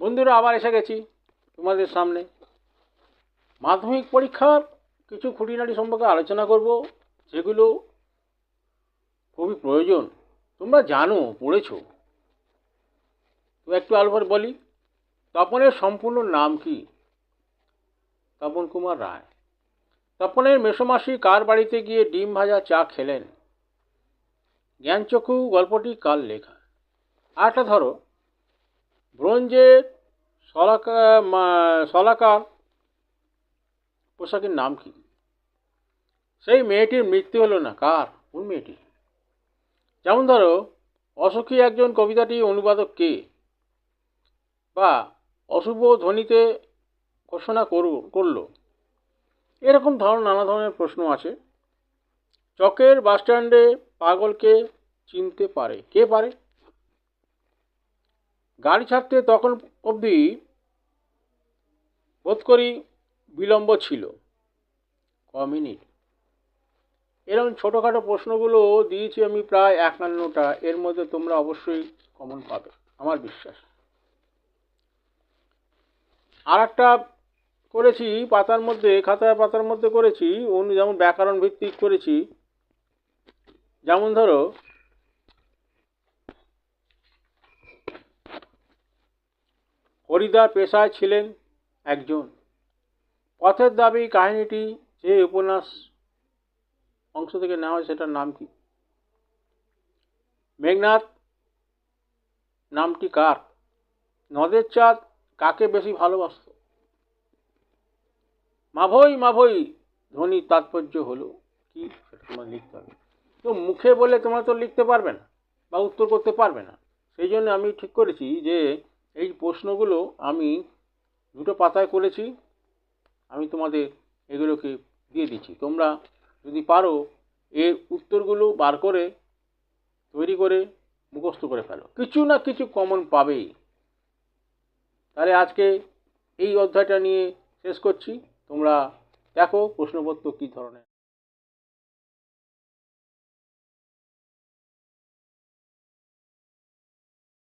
বন্ধুরা, আবার এসে গেছি তোমাদের সামনে। মাধ্যমিক পরীক্ষার কিছু খুঁটিনাটি সম্পর্কে আলোচনা করব, যেগুলো খুবই প্রয়োজন। তোমরা জানো, পড়েছো। তো একটু আলোচনা বলি। তপনের সম্পূর্ণ নাম কি? তপন কুমার রায়। তপনের মেসোমাসি কার বাড়িতে গিয়ে ডিম ভাজা চা খেলেন? জ্ঞানচক্ষু গল্পটি কার লেখা? আরেকটা ধরো, ব্রোঞ্জের শলাকার পোশাকের নাম কি? সেই মেয়েটির মৃত্যু হলো না, কার? কোন মেয়েটি? যেমন ধরো, অসুখী একজন কবিতাটি অনুবাদক কে? বা অশুভ ধ্বনিতে ঘোষণা করলো। এরকম নানা ধরনের প্রশ্ন আছে। চকের বাসস্ট্যান্ডে পাগলকে চিনতে পারে কে? পারে। গাড়ি ছাড়তে তখন অবধি বোধ করি বিলম্ব ছিল ক মিনিট। এরকম ছোটোখাটো প্রশ্নগুলো দিয়েছি আমি প্রায় 51টা। এর মধ্যে তোমরা অবশ্যই কমন পাবে, আমার বিশ্বাস। আর একটা করেছি পাতার মধ্যে, খাতায় পাতার মধ্যে করেছি, যেমন ব্যাকরণ ভিত্তিক করেছি। যেমন ধরো, হরিদা পেশায় ছিলেন একজন। পথের দাবি কাহিনীটি যে উপন্যাস অংশ থেকে নেওয়া হয় সেটার নাম কি? মেঘনাদ নামটি কার? নদের চাঁদ কাকে বেশি ভালোবাসত? মাভই মাভই ধ্বনির তাৎপর্য হলো কি? সেটা তোমার লিখতে হবে। তো মুখে বলে তোমরা তো লিখতে পারবে না বা উত্তর করতে পারবে না। সেই জন্য আমি ঠিক করেছি যে এই প্রশ্নগুলো আমি 2টো পাতায় করেছি। আমি তোমাদের এগুলোকে দিয়ে দিচ্ছি। তোমরা যদি পারো এর উত্তরগুলো বার করে তৈরি করে মুখস্থ করে ফেলো। কিছু না কিছু কমন পাবেই। তাহলে আজকে এই অধ্যায়টা নিয়ে শেষ করছি। তোমরা দেখো প্রশ্নপত্র কী ধরনের।